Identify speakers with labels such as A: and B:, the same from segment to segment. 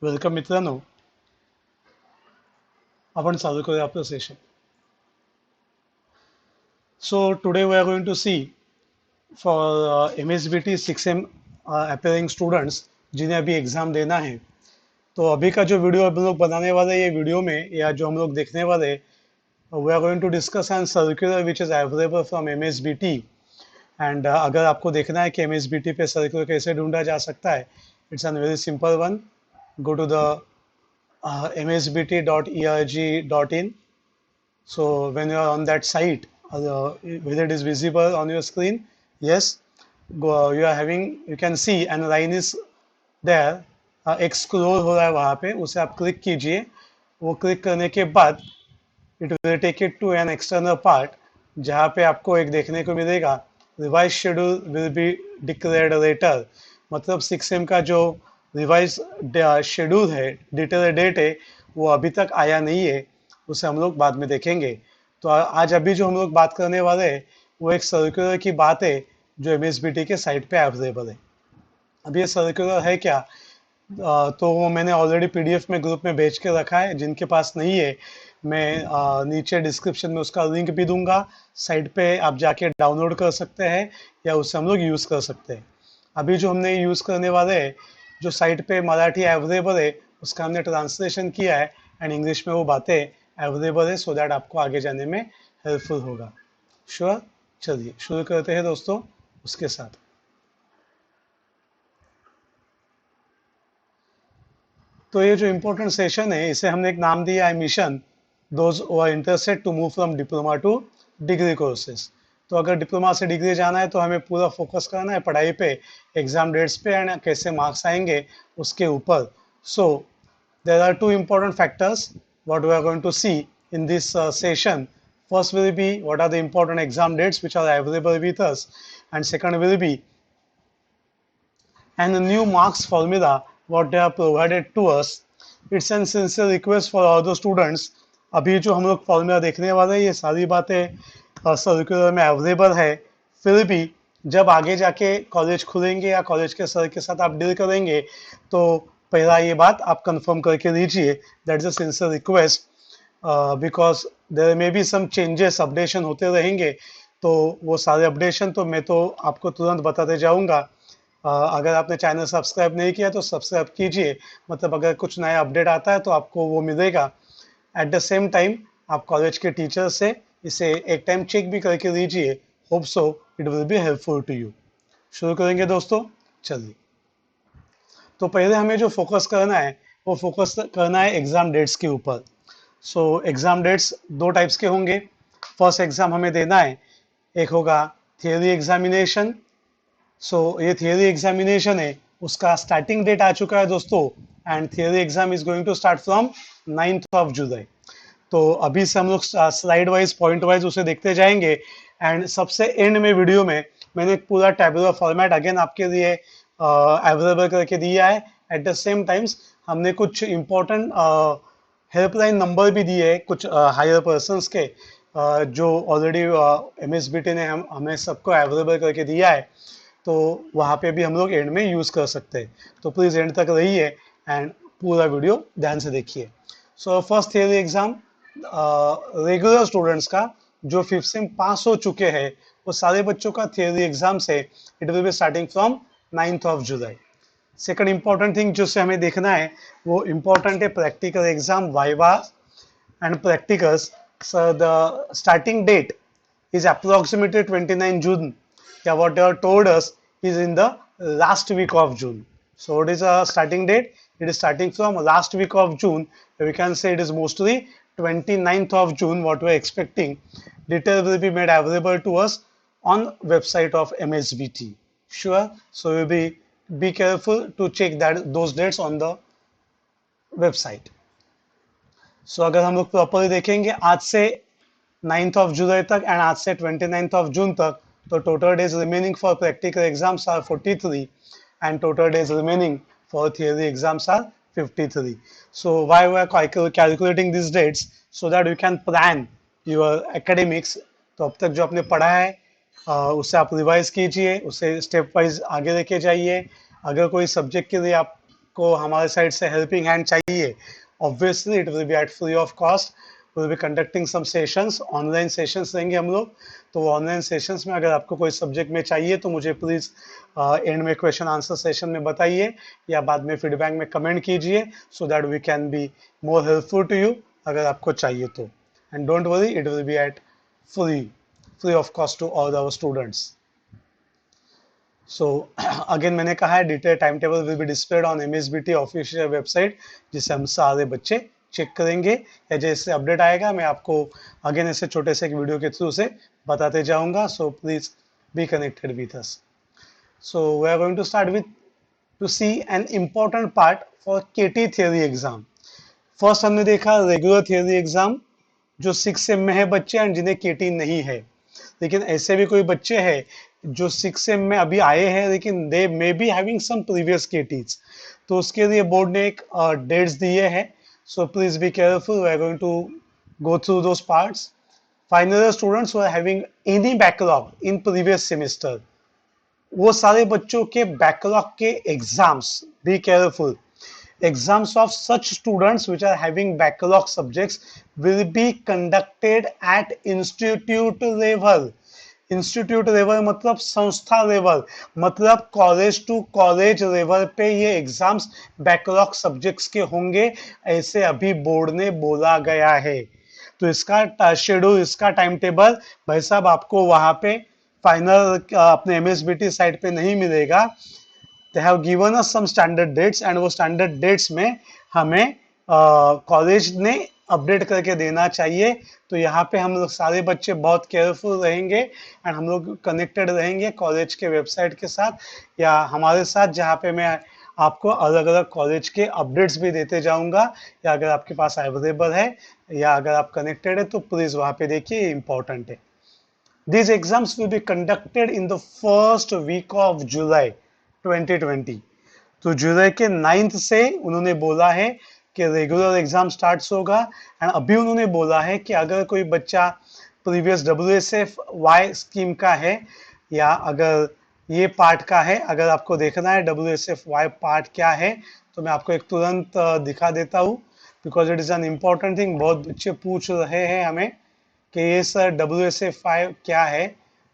A: Welcome मित्रांनो. आपण चालू करूया आपलं session. So today we are going to see for MSBT 6M appearing students जिन्हें अभी एग्जाम देना है. तो अभी का जो वीडियो हम लोग बनाने वाले हैं, ये वीडियो में या जो हम लोग देखने वाले, we are going to discuss an circular which is available from MSBT. And अगर आपको देखना है कि MSBT पे सर्कुलर कैसे ढूंढा जा सकता है, it's an very simple one. Go to the msbt.erg.in. So when you are on that site, whether it is visible on your screen, yes, you are having, you can see and line is there. एक scroll हो रहा है वहाँ पे, उसे आप click कीजिए. वो क्लिक करने के बाद it will take it to an external part, जहाँ पे आपको एक देखने को मिलेगा revise schedule will be declared later. मतलब 6M का जो रिवाइज शेड्यूल है, डिटेल डेट है, वो अभी तक आया नहीं है. उसे हम लोग बाद में देखेंगे. तो आज अभी जो हम लोग बात करने वाले हैं, वो एक सर्कुलर की बात है जो MSBT के साइट पे अवेलेबल है. अब ये सर्कुलर है क्या, तो वो मैंने ऑलरेडी PDF में ग्रुप में भेज के रखा है. जिनके पास नहीं है, मैं नीचे डिस्क्रिप्शन में उसका लिंक भी दूंगा. साइट पे आप जाके डाउनलोड कर सकते हैं या उससे हम लोग यूज़ कर सकते हैं. अभी जो हमने यूज़ करने वाले हैं, जो साइट पे मराठी अवेलेबल है, उसका हमने ट्रांसलेशन किया है एंड इंग्लिश में वो बातें अवेलेबल है, सो दैट आपको आगे जाने में हेल्पफुल होगा. श्योर. चलिए शुरू करते हैं दोस्तों उसके साथ. तो ये जो इम्पोर्टेंट सेशन है, इसे हमने एक नाम दिया है mission those who are interested to move from diploma to degree courses. तो अगर डिप्लोमा से डिग्री जाना है तो हमें पूरा फोकस करना है पढ़ाई पे, एग्जाम डेट्स पे एंड कैसे मार्क्स आएंगे उसके ऊपर. सो there are two important factors what we are going to see in this session. First will be what are the important exam dates which are available with us, and second will be and the new marks formula what they are provided to us. It's an sincere request for all the students. अभी जो हम लोग formula देखने वाले हैं, ये सारी बातें सर्कुलर में अवेलेबल है. फिर भी जब आगे जाके कॉलेज खुलेंगे या कॉलेज के सर के साथ आप डील करेंगे, तो पहला ये बात आप कंफर्म करके दीजिए. That is a sincere request, because there may be some changes, updation होते रहेंगे. तो वो सारे अपडेशन तो मैं तो आपको तुरंत बताते जाऊंगा. अगर आपने चैनल सब्सक्राइब नहीं किया तो सब्सक्राइब कीजिए. मतलब अगर कुछ नया अपडेट आता है तो आपको वो मिलेगा. एट द सेम टाइम आप कॉलेज के टीचर से इसे एक टाइम चेक भी करके दीजिए. Hope so it will be helpful to you. शुरू करेंगे दोस्तों. चलिए, तो पहले हमें जो फोकस करना है, वो फोकस करना है एग्जाम डेट्स के ऊपर. सो एग्जाम डेट्स दो टाइप्स के होंगे. फर्स्ट एग्जाम हमें देना है, एक होगा थियरी एग्जामिनेशन. सो ये थियरी एग्जामिनेशन है, उसका स्टार्टिंग डेट आ चुका है दोस्तों. And theory exam is going to start from 9th July. तो अभी से हम लोग स्लाइड वाइज, पॉइंट वाइज उसे देखते जाएंगे. एंड सबसे एंड में वीडियो में मैंने एक पूरा टैबुलर फॉर्मेट अगेन आपके लिए अवेलेबल करके दिया है. एट द सेम टाइम्स हमने कुछ इम्पोर्टेंट हेल्पलाइन नंबर भी दिए हैं कुछ हायर पर्सन्स के, जो ऑलरेडी MSBT ने हमें सबको अवेलेबल करके दिया है. तो वहाँ पे भी हम लोग एंड में यूज़ कर सकते हैं. तो प्लीज़ एंड तक रहिए एंड पूरा वीडियो ध्यान से देखिए. So first theory exam regular students का जो 5th सेम पास हो चुके हैं, वो सारे बच्चों का थियरी एग्जाम से it will be starting from 9th July. Second important thing जो से हमें देखना है, वो इम्पोर्टेंट है practical exam, viva and practicals. So the starting date is approximately 29 June. Yeah, what they are told us is in the last week of June. So what is a starting date? It is starting from last week of June. We can say it is mostly 29th of June what we are expecting. Details will be made available to us on website of MSBT. Sure. So we'll be careful to check that those dates on the website. So अगर हम लोग properly देखेंगे आज से 9th जुलाई तक and आज से 29th June तक, तो total days remaining for practical exams are 43 and total days remaining for theory exams are 53. So why we are calculating this dates, so that you can plan your academics. तो अब तक जो आपने पढ़ा है उसे आप रिवाइज कीजिए, उसे स्टेप वाइज आगे लेके जाइए. अगर कोई सब्जेक्ट के लिए आपको आपको हमारे साइड से हेल्पिंग हैंड चाहिए, obviously it will be at free of cost. Will be conducting some sessions, online sessions देंगे हम लोग। तो ऑनलाइन सेशंस में अगर आपको कोई सब्जेक्ट में चाहिए तो मुझे प्लीज एंड में क्वेश्चन आंसर सेशन में बताइए या बाद में फीडबैक में कमेंट कीजिए, so that we can be more helpful to you अगर आपको चाहिए तो। And don't worry, it will be at free of cost to all our students. So again मैंने कहा है, detail time table will be displayed on MSBT official website, जिसे हम सारे बच्चे चेक करेंगे, या जैसे अपडेट आएगा मैं आपको अगेन ऐसे छोटे से एक वीडियो के थ्रू से बताते जाऊंगा। So please be connected with us. So we are going to start with to see an important part for KT theory exam. First हमने देखा रेगुलर थियरी एग्जाम जो 6 सेम में है बच्चे एंड जिन्हें KT नहीं है, लेकिन ऐसे भी कोई बच्चे हैं जो 6 सेम में अभी आए हैं लेकिन they may be having some previous KTs, तो उसके लिए बोर्ड ने एक डेट्स दिए हैं। So please be careful, we are going to go through those parts. Final year students who are having any backlog in previous semester, वो सारे बच्चों के बैकलॉग के exams, be careful, exams of such students which are having backlog subjects will be conducted at institute level. Institute level मतलब संस्था level, मतलब college to college level पे ये एग्जाम्स बैकलॉग सब्जेक्ट्स के होंगे, ऐसे अभी बोर्ड ने बोला गया है। तो इसका शेड्यूल, इसका टाइम टेबल भाई साहब आपको वहां पे फाइनल अपने MSBT साइट पे नहीं मिलेगा। They have given us some standard dates and वो स्टैंडर्ड डेट्स में हमें कॉलेज ने अपडेट करके देना चाहिए। तो यहाँ पे हम लोग सारे बच्चे बहुत केयरफुल रहेंगे एंड हम लोग कनेक्टेड रहेंगे कॉलेज के वेबसाइट के साथ या हमारे साथ, जहाँ पे मैं आपको अलग अलग कॉलेज के अपडेट्स भी देते जाऊंगा, या अगर आपके पास अवेलेबल है या अगर आप कनेक्टेड है तो प्लीज वहाँ पे देखिए, इंपॉर्टेंट है। These exams will be conducted in the first week of July 2020. तो जुलाई के 9th से उन्होंने बोला है कि रेगुलर एग्जाम स्टार्ट होगा एंड अभी उन्होंने बोला है कि अगर कोई बच्चा प्रीवियस WSF-Y स्कीम का है या अगर ये पार्ट का है, अगर आपको देखना है WSF-Y पार्ट क्या है तो मैं आपको एक तुरंत दिखा देता हूँ, because it is an important thing. बहुत बच्चे पूछ रहे हैं हमें कि ये सर WSF-5 क्या है,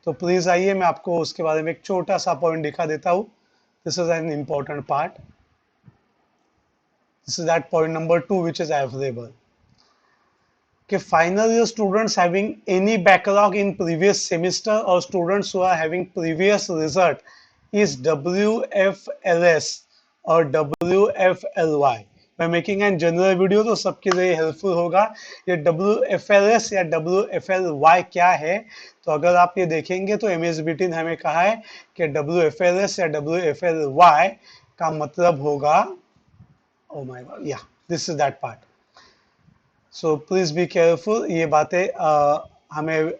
A: तो प्लीज आइए मैं आपको उसके बारे में एक छोटा सा पॉइंट दिखा देता हूँ। This is an important part, this is that point number 2 which is available कि final year students having any backlog in previous semester और students who are having previous result is WFLS और WFLY। मैं making an general video तो सबके लिए helpful होगा। ये WFLS या WFLY क्या है, तो अगर आप ये देखेंगे तो MSBT ने हमें कहा है कि WFLS या WFLY का मतलब होगा, ओ माय गॉड, या this is that part. So please be careful, ये बातें हमें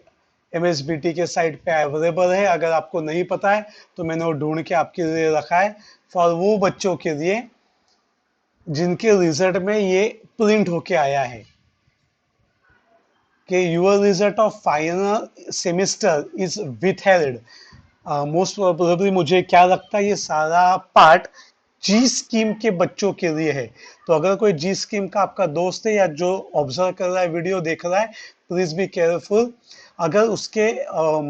A: MSBT के साइट पे अवेलेबल है। अगर आपको नहीं पता है तो मैंने वो ढूंढ के आपके लिए रखा है फॉर वो बच्चों के लिए जिनके रिजल्ट में ये प्रिंट होके आया है कि your result of final semester is withheld. Most probably मुझे क्या लगता है ये सारा पार्ट जी स्कीम के बच्चों के लिए है। तो अगर कोई जी स्कीम का आपका दोस्त है या जो ऑब्जर्व कर रहा है, वीडियो देख रहा है, प्लीज बी केयरफुल। अगर उसके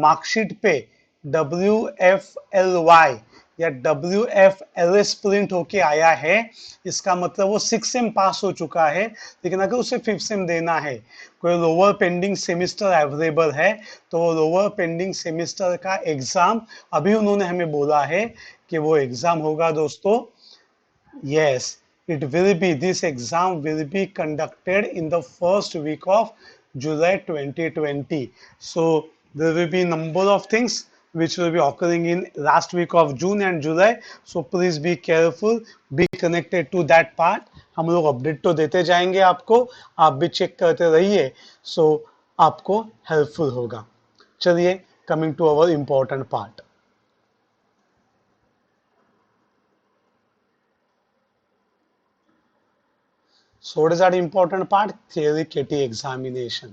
A: मार्कशीट पे WFLY या WFLS प्रिंट होके आया है, इसका मतलब वो 6 सेम पास हो चुका है। लेकिन अगर उसे 5th सेम देना है, कोई लोअर पेंडिंग सेमेस्टर अवेलेबल है, तो वो लोअर पेंडिंग सेमेस्टर का एग्जाम अभी उन्होंने हमें बोला है कि वो एग्जाम होगा दोस्तों। Yes, it will be, this exam will be conducted in the first week of July 2020. So there will be number of things which will be occurring in last week of June and July. So please be careful, be connected to that part. हम लोग update तो देते जाएंगे आपको, आप भी check करते रहिए, सो आपको हेल्पफुल होगा। चलिए, coming to our important part. So what is that important part? Theory KT examination.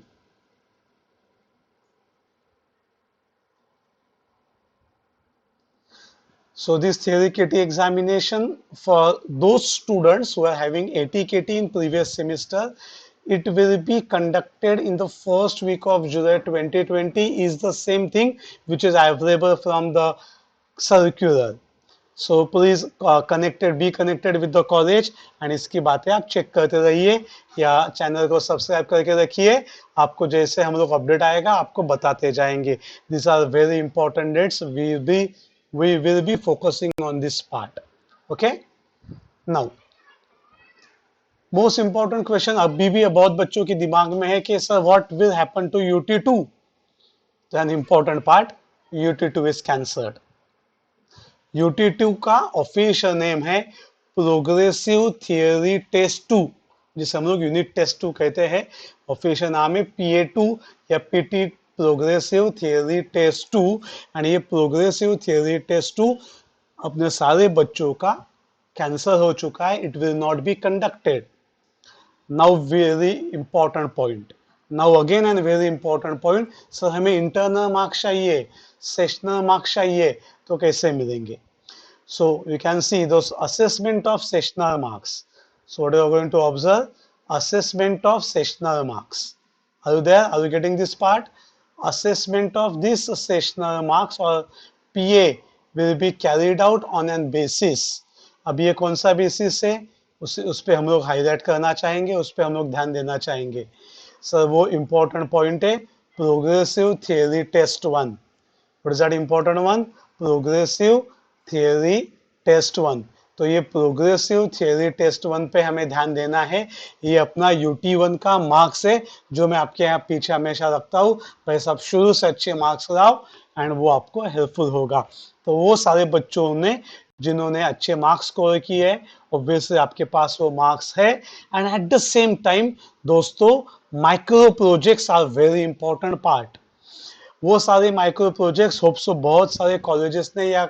A: So this theory KT examination for those students who are having 80 KT in previous semester, it will be conducted in the first week of July 2020 is the same thing which is available from the circular. So please be connected with the college and इसकी बातें आप check करते रहिए या channel को subscribe करके रखिए। आपको जैसे हम लोग अपडेट आएगा आपको बताते जाएंगे। This are very important dates, we will be focusing on this part. Okay, now most important question अभी भी बहुत बच्चों के दिमाग में है कि sir what will happen to UT2। An important part, UT2 is cancelled. UT2 का ऑफिशियल नेम है प्रोग्रेसिव थियरी टेस्ट 2, जिसे हम लोग यूनिट टेस्ट 2 कहते हैं। ऑफिशियल नाम है PA2 या PT, progressive theory test 2। And ये प्रोग्रेसिव थियरी टेस्ट 2 अपने सारे बच्चों का कैंसर हो चुका है। It will not be conducted. Now very important point, now again and very important point, sir हमें इंटरनल मार्क्स चाहिए, सेशनल मार्क्स चाहिए, तो कैसे मिलेंगे? So you can see those assessment of sessional marks. So what are you going to observe? Assessment of sessional marks. Are you there? Are you getting this part? Assessment of this sessional marks or PA will be carried out on an basis. अब ये कौन सा basis है उस पे हम लोग highlight करना चाहेंगे, उस पे हम लोग ध्यान देना चाहेंगे। सर वो इंपॉर्टेंट पॉइंट है progressive theory test 1। What is that important one? Progressive theory test 1। तो ये प्रोग्रेसिव थियरी टेस्ट 1 पे हमें ध्यान देना है। ये अपना UT1 का मार्क्स है जो मैं आपके यहाँ पीछे हमेशा रखता हूँ। वैसे आप शुरू से अच्छे मार्क्स लाओ एंड वो आपको हेल्पफुल होगा। तो वो सारे बच्चों ने जिन्होंने अच्छे मार्क्स स्कोर किए हैं, ऑब्वियसली आपके पास वो मार्क्स है। And at the same time दोस्तों, micro projects are very important part. वो सारे माइक्रो प्रोजेक्ट्स होप्स बहुत सारे कॉलेजेस ने या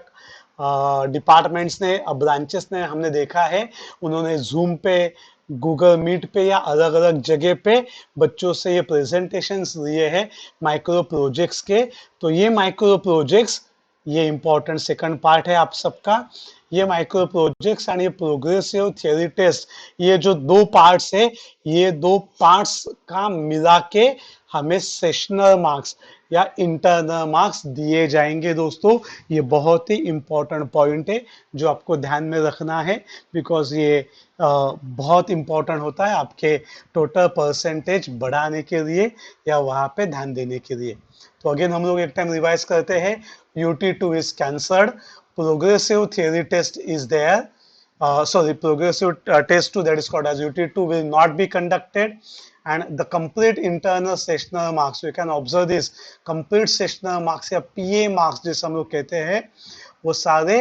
A: डिपार्टमेंट्स ने, ब्रांचेस ने, हमने देखा है उन्होंने जूम पे, गूगल मीट पे या अलग अलग जगह पे बच्चों से ये प्रेजेंटेशंस लिए हैं माइक्रो प्रोजेक्ट्स के। तो ये माइक्रो प्रोजेक्ट्स, ये इंपॉर्टेंट सेकंड पार्ट है आप सबका। ये माइक्रो प्रोजेक्ट्स एंड ये प्रोग्रेसिव थियरी टेस्ट, ये जो दो पार्ट्स है, ये दो पार्ट्स का मिला के हमें सेशनल मार्क्स या इंटरनल मार्क्स दिए जाएंगे। दोस्तों ये बहुत ही इंपॉर्टेंट पॉइंट है जो आपको ध्यान में रखना है, बिकॉज ये बहुत इंपॉर्टेंट होता है आपके टोटल परसेंटेज बढ़ाने के लिए या वहां पे ध्यान देने के लिए। तो अगेन हम लोग एक टाइम रिवाइज करते हैं। UT2 is cancelled, progressive theory test is there, progressive test 2 that is called as UT2 will not be conducted, and the complete internal sessional marks, you can observe this, complete sessional marks या PA marks जिसे हम लोग कहते हैं, वो सारे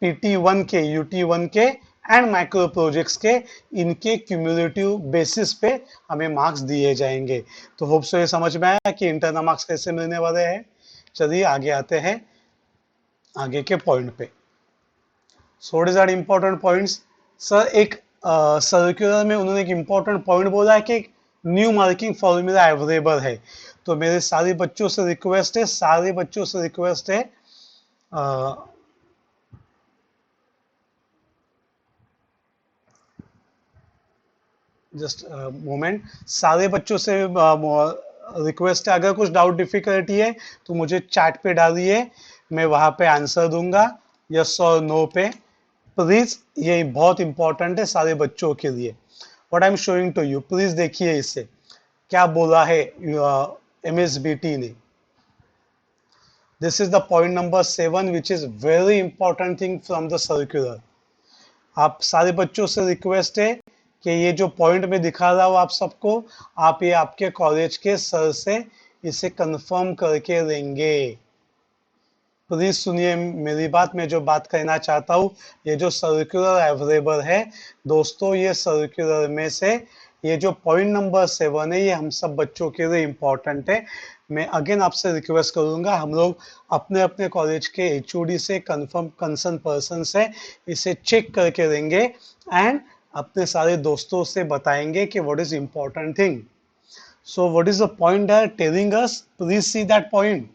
A: PT1 के, UT1 के एंड माइक्रो प्रोजेक्ट्स के, इनके क्यूमुलेटिव बेसिस पे हमें मार्क्स दिए जाएंगे। तो होप सो ये समझ में आया कि इंटरनल मार्क्स कैसे मिलने वाले हैं। चलिए आगे आते हैं आगे के पॉइंट पे। So what is that important points? Sir एक सर्कुलर में उन्होंने एक इंपॉर्टेंट पॉइंट बोला है कि न्यू मार्किंग फॉर्मूला अवेलेबल है। तो मेरे सारे बच्चों से रिक्वेस्ट है, सारे बच्चों से रिक्वेस्ट है, जस्ट मोमेंट, सारे बच्चों से रिक्वेस्ट है, अगर कुछ डाउट डिफिकल्टी है तो मुझे चैट पे डालिए, मैं वहां पे आंसर दूंगा यस और नो पे। प्लीज, ये बहुत इंपॉर्टेंट है सारे बच्चों के लिए। What I am showing to you, please देखिए इसे क्या बोला है MSBT ने। This is the point number 7 which is very important thing from the circular. आप सारे बच्चों से रिक्वेस्ट है कि ये जो पॉइंट में दिखा रहा हूं आप सबको, आप ये आपके कॉलेज के सर से इसे कंफर्म करके देंगे। प्लीज सुनिए मेरी बात, मैं जो बात कहना चाहता हूँ, ये जो सर्कुलर अवेलेबल है दोस्तों, ये सर्कुलर में से ये जो पॉइंट नंबर 7 है, ये हम सब बच्चों के लिए इम्पोर्टेंट है। मैं अगेन आपसे रिक्वेस्ट करूंगा, हम लोग अपने अपने कॉलेज के HOD से, कंफर्म कंसर्न पर्सन से इसे चेक करके देंगे एंड अपने सारे दोस्तों से बताएंगे कि what is important thing. So what is the point that telling us? Please see that point.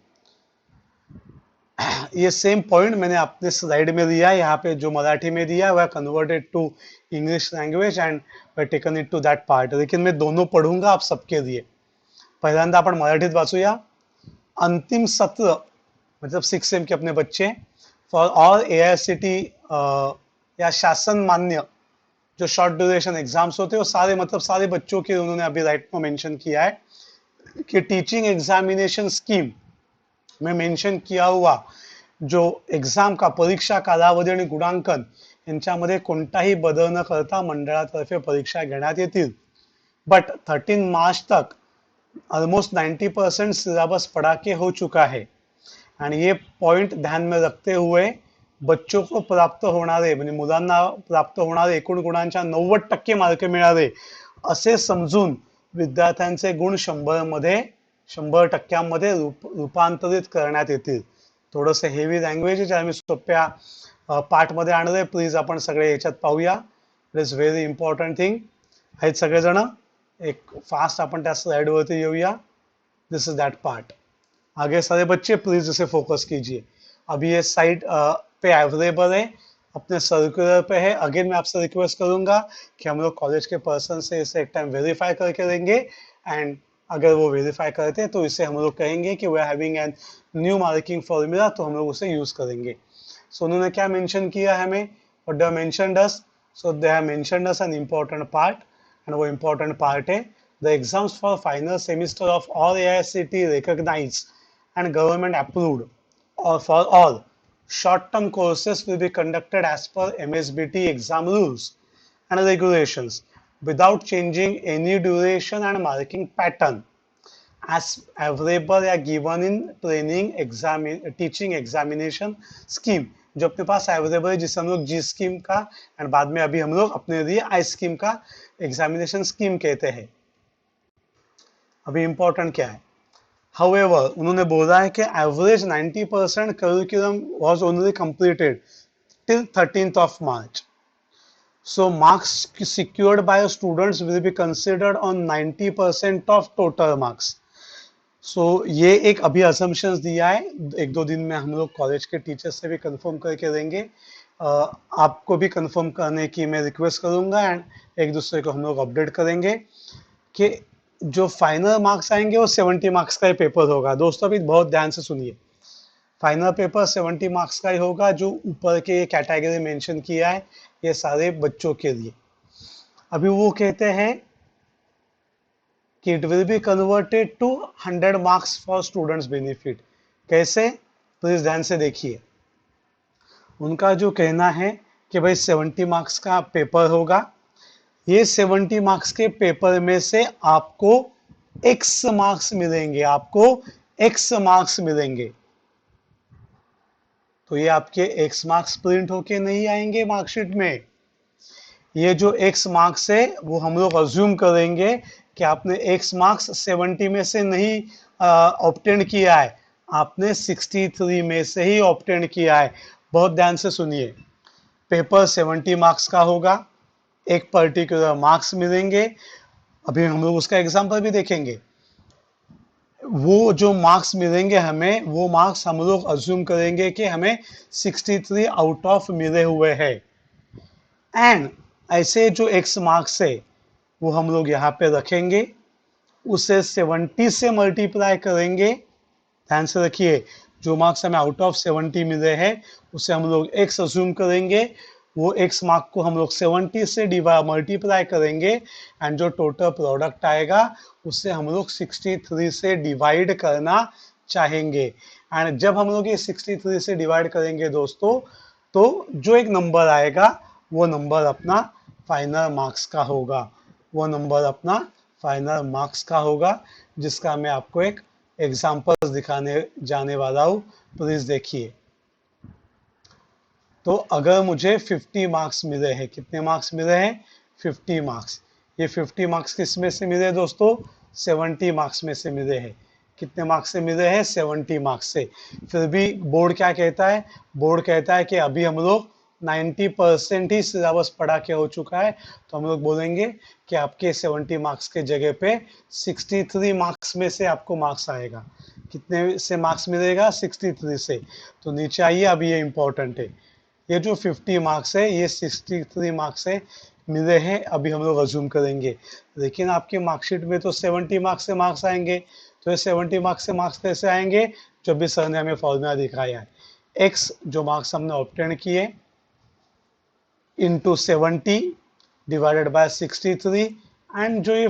A: ये सेम पॉइंट मैंने अपने स्लाइड में दिया है, यहाँ पे जो मराठी में दिया वह converted to English language and we taken it to that part. लेकिन मैं दोनों पढूंगा आप सबके लिए. पहिल्यांदा आपण मराठीत वाचूया. अंतिम सत्र मतलब 6 सेम के अपने बच्चे फॉर ऑल AICT या शासन मान्य जो शॉर्ट ड्यूरेशन एग्जाम्स होते हैं वो सारे मतलब सारे बच्चों के उन्होंने अभी राइट में मेंशन किया है कि टीचिंग एग्जामिनेशन स्कीम में मेंशन किया हुआ जो एग्जाम का परीक्षा कालावधी आणि गुणांकन यांच्यामध्ये कोणताही बदल न करता मंडळातर्फे परीक्षा घेण्यात येतील. बट 13 मार्च तक ऑलमोस्ट 90% सिलेबस पढ़ा के हो चुका है. एंड ये पॉइंट ध्यान में रखते हुए बच्चों को प्राप्त होणारे म्हणजे मुलांना प्राप्त होणारे एकूण गुणांच्या 90% मार्क मिळाले असे समजून विद्यार्थ्यांचे गुण 100% रूपांतरित करण्यात येतील. थोडंसं हेवी लँग्वेज आहे, ज्याला मी सोप्या पार्टमध्ये आणलंय. प्लीज आपण सगळे याच्यात पाहूया. It is very important thing. आहेत सगळेजण. एक फास्ट अपन त्या स्लाइड वरती येऊया. This is that part. आगे सारे बच्चे प्लीज इसे फोकस कीजिए. अभी ये साइट पे अवेलेबल है, अपने सर्कुलर पे है. अगेन मैं आपसे रिक्वेस्ट करूंगा कि हम लोग कॉलेज के पर्सन से इसे एक टाइम वेरीफाई करके देंगे. एंड अगर वो वेरीफाई करते हैं तो इसे हम लोग कहेंगे कि we are having an new marking formula, तो हम लोग उसे यूज करेंगे. सो उन्होंने क्या मेंशन किया हमें, what they mentioned us. So they have mentioned us N important part. And वो इम्पोर्टेंट पार्ट है the exams for final semester of all AICT recognized and government approved or for all short-term courses will be conducted as per MSBT exam rules and regulations without changing any duration and marking pattern as available या given in training exam teaching examination scheme. जो अपने पास available है जिसे हम लोग जी scheme का and बाद में अभी हम लोग अपने लिए आई स्कीम का एग्जामिनेशन स्कीम कहते हैं. अभी इंपॉर्टेंट क्या है. However, उन्होंने बोला है कि average 90% curriculum was only completed till 13th of March. So marks secured by students will be considered on 90% of total marks. So ये एक अभी assumptions दिया है. एक दो दिन में हम लोग कॉलेज के टीचर्स से भी कंफर्म करके देंगे. आपको भी कंफर्म करने की मैं रिक्वेस्ट करूंगा एंड एक दूसरे को हम लोग अपडेट करेंगे कि जो फाइनल मार्क्स आएंगे वो 70 मार्क्स का ही पेपर होगा. दोस्तों अभी बहुत ध्यान से सुनिए. फाइनल पेपर 70 मार्क्स का ही होगा. जो ऊपर के कैटेगरी मेंशन किया है ये सारे बच्चों के लिए. अभी वो कहते हैं कि it will be converted to 100 marks for students benefit. कैसे, प्लीज ध्यान से देखिए. उनका जो कहना है कि भाई 70 मार्क्स का पेपर होगा. ये 70 मार्क्स के पेपर में से आपको x मार्क्स मिलेंगे. आपको x मार्क्स मिलेंगे. तो ये आपके x मार्क्स प्रिंट होके नहीं आएंगे मार्कशीट में. ये जो x मार्क्स है वो हम लोग अज्यूम करेंगे कि आपने x मार्क्स 70 में से नहीं ऑब्टेन किया है, आपने 63 में से ही ऑब्टेन किया है. बहुत ध्यान से सुनिए. पेपर 70 मार्क्स का होगा. एक पर्टिकुलर मार्क्स मिलेंगे. अभी हम लोग उसका एग्जांपल भी देखेंगे. वो जो मार्क्स मिलेंगे हमें, वो मार्क्स हम लोग अज्यूम करेंगे कि हमें 63 आउट ऑफ मिले हुए हैं. एंड ऐसे जो एक्स मार्क्स है वो हम लोग यहाँ पे रखेंगे, उसे 70 से मल्टीप्लाई करेंगे. ध्यान से रखिए, जो मार्क्स हमें आउट ऑफ 70 मिले हैं उसे हम लोग एक्स अज्यूम करेंगे. वो एक्स मार्क को हम लोग 70 से मल्टीप्लाई करेंगे एंड जो टोटल प्रोडक्ट आएगा उसे हम लोग 63 से डिवाइड करना चाहेंगे. एंड जब हम लोग ये 63 से डिवाइड करेंगे दोस्तों, तो जो एक नंबर आएगा वो नंबर अपना फाइनल मार्क्स का होगा. वो नंबर अपना फाइनल मार्क्स का होगा, जिसका मैं आपको एक एग्जाम्पल दिखाने जाने वाला हूँ. प्लीज देखिए. तो अगर मुझे 50 मार्क्स मिले हैं, कितने मार्क्स मिले हैं, 50 मार्क्स. ये 50 मार्क्स किस में से मिले दोस्तों, 70 मार्क्स में से मिले हैं. कितने मार्क्स से मिले हैं, 70 मार्क्स से. फिर भी बोर्ड क्या कहता है, बोर्ड कहता है कि अभी हम लोग 90% ही सिलेबस पढ़ा के हो चुका है, तो हम लोग बोलेंगे कि आपके 70 मार्क्स के जगह पे 63 मार्क्स में से आपको मार्क्स आएगा. कितने से मार्क्स मिलेगा, 63 से। तो नीचे आइए, अभी ये इंपॉर्टेंट है, ये जो 50 मार्क्स है ये 63 मार्क्स से मिले हैं, अभी हम लोग अज्यूम करेंगे। लेकिन आपकी मार्कशीट में तो 70 मार्क्स से मार्क्स आएंगे, तो ये 70 मार्क्स से मार्क्स कैसे आएंगे, जो भी सर ने हमें फॉर्मूला दिखाया है, एक्स जो मार्क्स हमने ऑब्टेन किए इंटू 70 डिवाइडेड बाय 63, एंड जो ये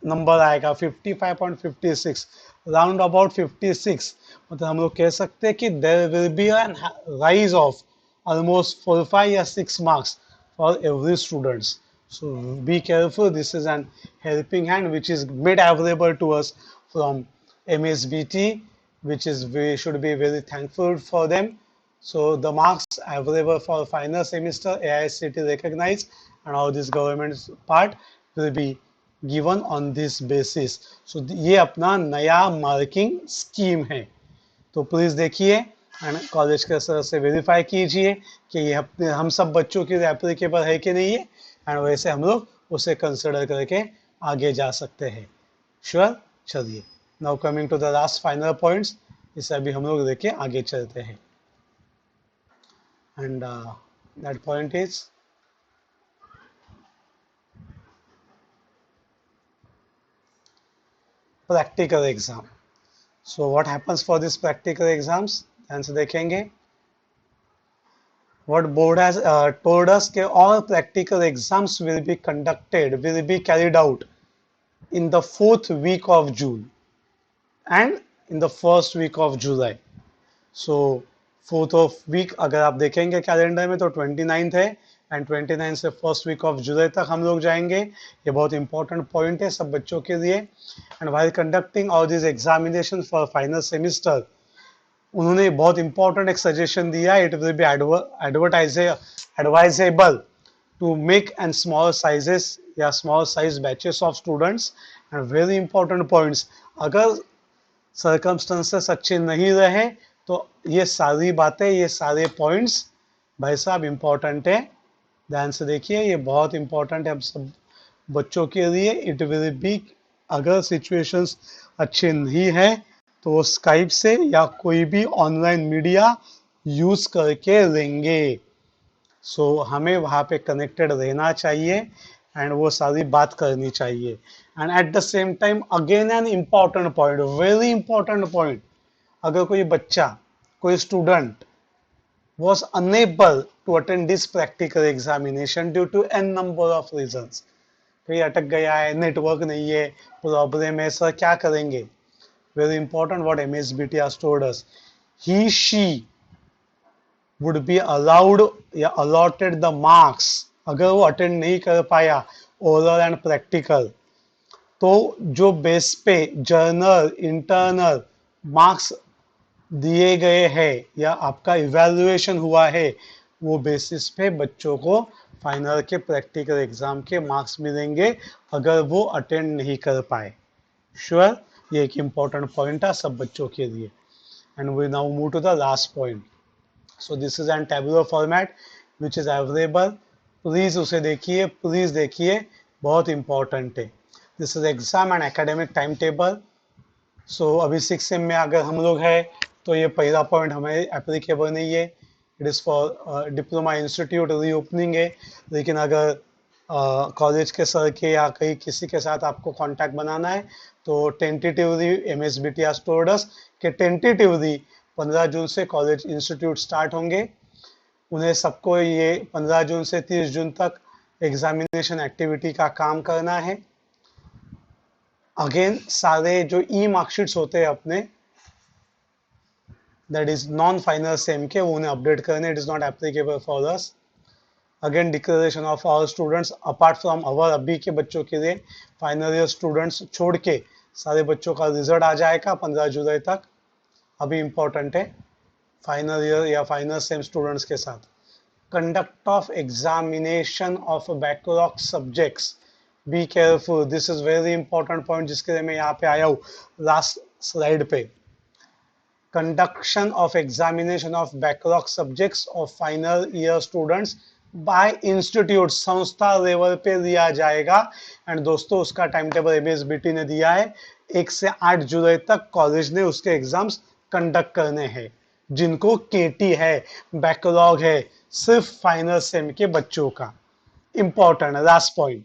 A: नंबर आएगा 55.56, राउंड अबाउट 56, मतलब हम लोग कह सकते हैं कि there will be an rise of almost 4, 5 or 6 marks for every students. So be careful, this is an helping hand which is made available to us from MSBT, which is, we should be very thankful for them. So the marks available for final semester AICT recognized, and all this government's part will be given on this basis. So ये अपना नया marking scheme है, तो please देखिए and college के sir से verify कीजिए कि ये हम सब बच्चों के लिए एप्लीकेबल है कि नहीं है, एंड वैसे हम लोग उसे कंसिडर करके आगे जा सकते हैं। श्योर, चलिए now coming to the last final points, इसे अभी हम लोग देख के आगे चलते हैं। And that point is practical exam. So what happens for these practical exams? Answer देखेंगे। What board has told us that all practical exams will be carried out in the 4th week of June and in the 1st week of July. So 4th of week अगर आप देखेंगे calendar में तो 29th है, and 29 से 1st week of July तक हम लोग जाएंगे। ये बहुत इंपॉर्टेंट पॉइंट है सब बच्चों के लिए। And while conducting all these examinations for final semester, उन्होंने बहुत इंपॉर्टेंट एक सजेशन दिया, it will be advisable to make and small sizes या small size batches of students, and very important points, अगर सर्कमस्टेंसेस अच्छे नहीं रहे तो ये सारी बातें, ये सारे पॉइंट्स भाई साहब इंपॉर्टेंट है, ध्यान से देखिए, ये बहुत इंपॉर्टेंट है हम सब बच्चों के लिए। इट विल बी, अगर सिचुएशंस अच्छे नहीं है तो वो स्काइप से या कोई भी ऑनलाइन मीडिया यूज करके लेंगे। सो हमें वहाँ पे कनेक्टेड रहना चाहिए एंड वो सारी बात करनी चाहिए। And at the same time again an important point, very important point, अगर कोई बच्चा, कोई student was unable to attend this practical examination due to n number of reasons, कहीं अटक गया है, नेटवर्क नहीं है, प्रॉब्लम है, सर क्या करेंगे? Very important what MSBT has told us, he she would be allowed या allotted the marks, अगर वो अटेंड नहीं कर पाया ओरल एंड प्रैक्टिकल, तो जो बेस पे जर्नल इंटरनल मार्क्स दिए गए हैं या आपका इवैल्यूएशन हुआ है, वो बेसिस पे बच्चों को फाइनल के प्रैक्टिकल एग्जाम के मार्क्स मिलेंगे अगर वो अटेंड नहीं कर पाए। श्योर, ये एक इंपॉर्टेंट पॉइंट है सब बच्चों के लिए। And we now move to the last point. So this is an tabular format which is available, please उसे देखिए, प्लीज देखिए, बहुत इंपॉर्टेंट है। This is exam and academic time table. So अभी 6 सेम में अगर हम लोग है तो ये पहला पॉइंट हमें एप्लीकेबल नहीं है, it is for diploma institute reopening है। लेकिन अगर कॉलेज के सर के या कहीं किसी के साथ आपको कांटेक्ट बनाना है तो tentatively MSBT has told us कि टेंटेटिवली 15 जून से कॉलेज इंस्टीट्यूट स्टार्ट होंगे। उन्हें सबको ये 15 जून से 30 जून तक एग्जामिनेशन एक्टिविटी का काम करना है। अगेन सारे जो ई मार्कशीट्स होते हैं अपने, that is non-final सेम के, वो उन्हें अपडेट करने, it is not applicable for us. Again declaration of all students apart from our अभी के बच्चों के लिए, फाइनल ईयर स्टूडेंट्स छोड़ के सारे बच्चों का रिजल्ट आ जाएगा 15 जुलाई तक। अभी इंपॉर्टेंट है फाइनल ईयर या फाइनल सेम स्टूडेंट्स के साथ। Conduct of examination of backlog subjects, be careful, this is very important point जिसके लिए मैं यहाँ पे आया हूँ लास्ट स्लाइड पे। Conduction of examination of backlog subjects of final year students by institute, संस्था लेवल पे दिया जाएगा। एंड दोस्तों उसका टाइम टेबल MSBT ने दिया है, 1 से 8 जुलाई तक कॉलेज ने उसके एग्जाम्स कंडक्ट करने हैं। जिनको केटी है, बैकलॉग है, सिर्फ फाइनल सेम के बच्चों का। Important last point,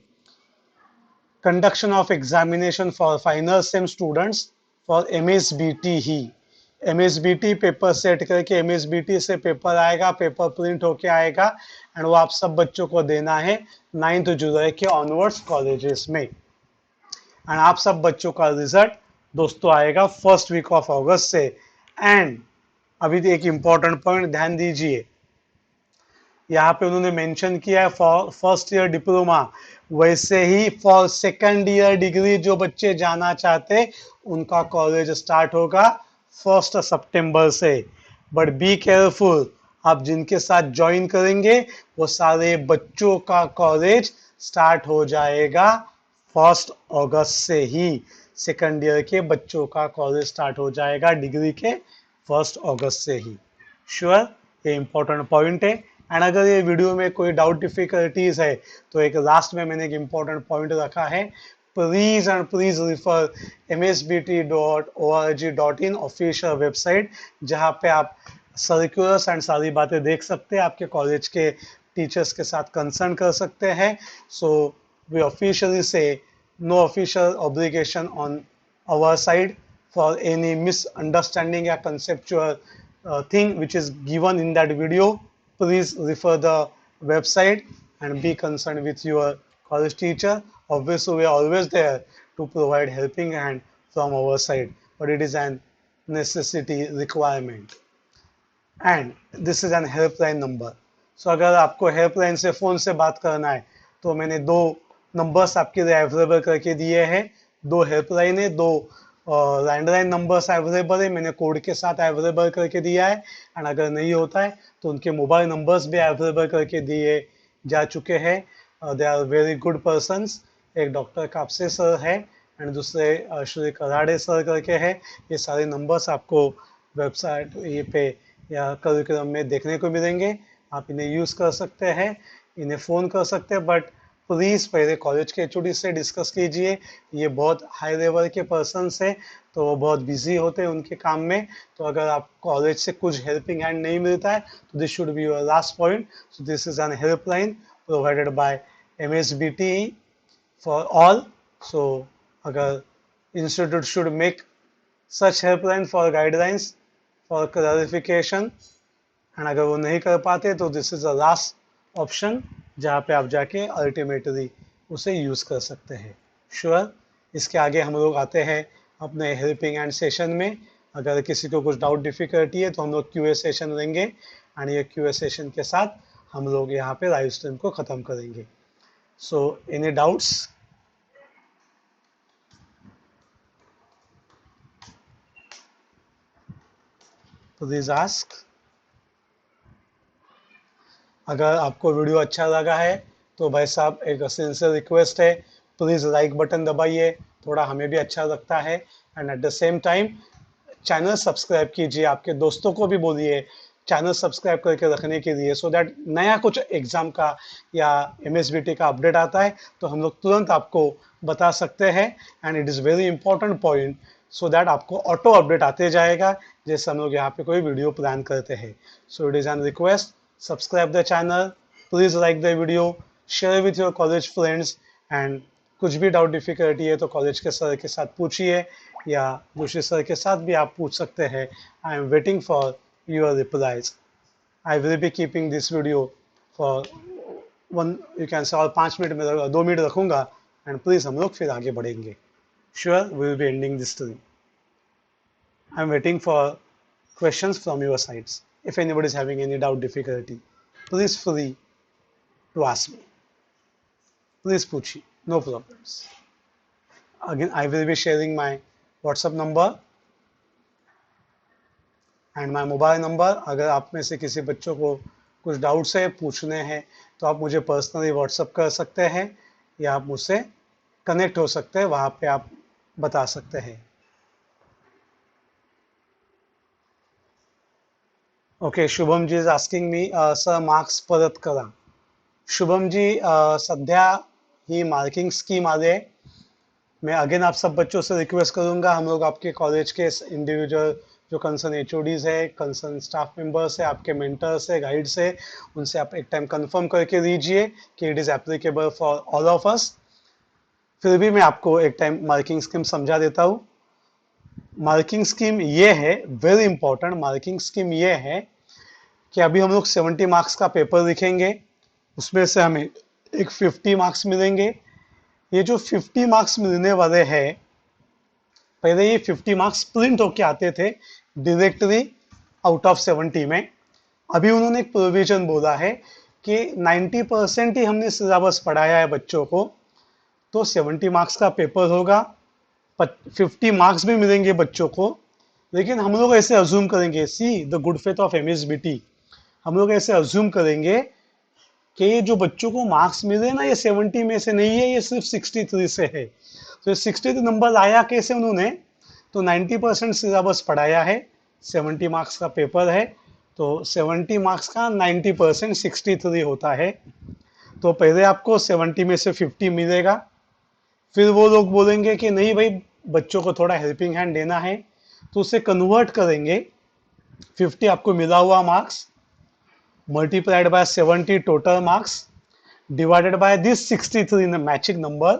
A: conduction of examination for final same students for MSBT he. MSBT paper set करके एमएसबीटी से पेपर आएगा, पेपर प्रिंट होके आएगा एंड वो आप सब बच्चों को देना है 9 जुलाई के ऑनवर्ड्स कॉलेजेस में। एंड आप सब बच्चों का रिजल्ट दोस्तों आएगा फर्स्ट वीक ऑफ अगस्त से। एंड अभी एक इंपॉर्टेंट पॉइंट ध्यान दीजिए, यहाँ पे उन्होंने मेंशन किया है फॉर फर्स्ट ईयर डिप्लोमा, वैसे ही फॉर सेकंड ईयर डिग्री जो बच्चे जाना चाहते उनका कॉलेज स्टार्ट होगा 1 सितंबर से। बट बी केयरफुल, आप जिनके साथ ज्वाइन करेंगे वो सारे बच्चों का कॉलेज स्टार्ट हो जाएगा 1 अगस्त से ही। सेकंड ईयर के बच्चों का कॉलेज स्टार्ट हो जाएगा डिग्री के 1 अगस्त से ही। श्योर, ये इंपॉर्टेंट पॉइंट है। एंड अगर ये वीडियो में कोई डाउट डिफिकल्टीज है तो एक लास्ट में मैंने एक इंपॉर्टेंट पॉइंट रखा है, please and please refer msbt.org.in official website, जहाँ पे आप सर्कुलर्स एंड सारी बातें देख सकते हैं, आपके कॉलेज के टीचर्स के साथ कंसर्न कर सकते हैं। सो वी ऑफिशियली से no official obligation on our side for any misunderstanding या conceptual thing which is given in that video. Please refer the website and be concerned with your college teacher. Obviously we are always there to provide helping hand from our side, but it is an necessity requirement. And this is an helpline number. So अगर आपको helpline से phone से बात करना है तो मैंने 2 numbers आपके लिए अवेलेबल करके दिए हैं। 2 हेल्पलाइन है, 2 लैंडलाइन नंबर्स अवेलेबल है, मैंने कोड के साथ अवेलेबल करके दिया है। एंड अगर नहीं होता है तो उनके मोबाइल नंबर्स भी अवेलेबल करके दिए जा चुके हैं। They are very good persons. एक डॉक्टर कापसे सर है एंड दूसरे श्री कराड़े सर करके है। ये सारे नंबर्स आपको वेबसाइट ये पे या करिकुलम में देखने को मिलेंगे। आप इन्हें यूज़ कर सकते हैं, इन्हें फ़ोन कर सकते हैं, बट प्लीज़ पहले कॉलेज के एचओडी से डिस्कस कीजिए। ये बहुत हाई लेवल के पर्सन्स हैं तो वो बहुत बिजी होते हैं उनके काम में। तो अगर आप कॉलेज से कुछ हेल्पिंग हैंड नहीं मिलता है तो this should be your last point. So this is an helpline provided by MSBT for all. So अगर institute should make such helpline for guidelines for clarification, and अगर वो नहीं कर पाते तो this is the last option जहाँ पे आप जाके अल्टीमेटली उसे यूज़ कर सकते हैं। श्योर, इसके आगे हम लोग आते हैं अपने हेल्पिंग हैंड सेशन में। अगर किसी को कुछ डाउट डिफिकल्टी है तो हम लोग क्यूए सेशन लेंगे एंड ये क्यूए सेशन के साथ हम लोग यहाँ पे लाइव स्ट्रीम को ख़त्म करेंगे। So any doubts? Please ask. अगर आपको वीडियो अच्छा लगा है तो भाई साहब एक सिंसियर रिक्वेस्ट है, प्लीज़ लाइक बटन दबाइए, थोड़ा हमें भी अच्छा लगता है। And at the same time channel subscribe कीजिए, आपके दोस्तों को भी बोलिए चैनल सब्सक्राइब करके रखने के लिए, सो दैट नया कुछ एग्ज़ाम का या MSBT का अपडेट आता है तो हम लोग तुरंत आपको बता सकते हैं। And it is very important point, so that आपको ऑटो अपडेट आते जाएगा जैसे हम लोग यहाँ पे कोई वीडियो प्लान करते हैं। So it is an request, subscribe the channel, please like the video, share with your college friends, and कुछ भी डाउट डिफिकल्टी है तो कॉलेज के सर के साथ पूछिए या जोशी सर के साथ भी आप पूछ सकते हैं। आई am waiting for your replies. I will be keeping this video for 1 you can say, और 5 मिनट में 2 मिनट रखूंगा एंड प्लीज़ हम लोग फिर आगे बढ़ेंगे। Sure, we will be ending this stream. I am waiting for questions from your sides. If anybody is having any doubt difficulty, please free to ask me. Please पूछिए, no problems. Again, I will be sharing my WhatsApp number and my mobile number. अगर आप में से किसी बच्चों को कुछ doubts है, पूछने हैं, तो आप मुझे पर्सनली व्हाट्सअप कर सकते हैं या आप मुझसे कनेक्ट हो सकते हैं, वहाँ पे आप बता सकते हैं। Okay, Shubham ji is asking me sir marks परत करा। शुभम जी, सध्या ही मार्किंग स्कीम आली आहे मैं अगेन आप सब बच्चों से रिक्वेस्ट करूंगा, हम लोग आपके कॉलेज के इंडिविजुअल जो कंसर्न एचओडीज है, कंसर्न स्टाफ मेंबर्स है, आपके मेंटर्स है, गाइड्स है, उनसे आप एक टाइम कंफर्म करके दीजिए कि it is applicable for all of us. फिर भी मैं आपको एक टाइम मार्किंग स्कीम समझा देता हूँ। मार्किंग स्कीम ये है, वेरी इंपॉर्टेंट मार्किंग स्कीम ये है कि अभी हम लोग 70 मार्क्स का पेपर लिखेंगे, उसमें से हमें एक 50 मार्क्स मिलेंगे। ये जो 50 मार्क्स मिलने वाले हैं, पहले ये 50 मार्क्स प्रिंट होके आते थे डायरेक्टली आउट ऑफ 70 में। अभी उन्होंने एक प्रोविजन बोला है कि 90% ही हमने सिलेबस पढ़ाया है बच्चों को, तो 70 मार्क्स का पेपर होगा, 50 मार्क्स भी मिलेंगे बच्चों को। लेकिन हम लोग ऐसे अज्यूम करेंगे, see the good faith of MSBT, हम लोग ऐसे अज्यूम करेंगे कि ये जो बच्चों को मार्क्स मिले ना, ये 70 में से नहीं है, ये सिर्फ 63 से है। तो 63 नंबर आया कैसे उन्होंने, तो 90% सिलेबस पढ़ाया है, 70 मार्क्स का पेपर है, तो 70 मार्क्स का 90% 63 होता है। तो पहले आपको 70 में से 50 मिलेगा, फिर वो लोग बोलेंगे कि नहीं भाई बच्चों को थोड़ा हेल्पिंग हैंड देना है, तो उसे कन्वर्ट करेंगे। 50 आपको मिला हुआ marks multiplied by 70 total marks divided by this 63 matching number,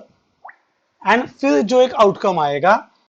A: and फिर जो एक आउटकम आएगा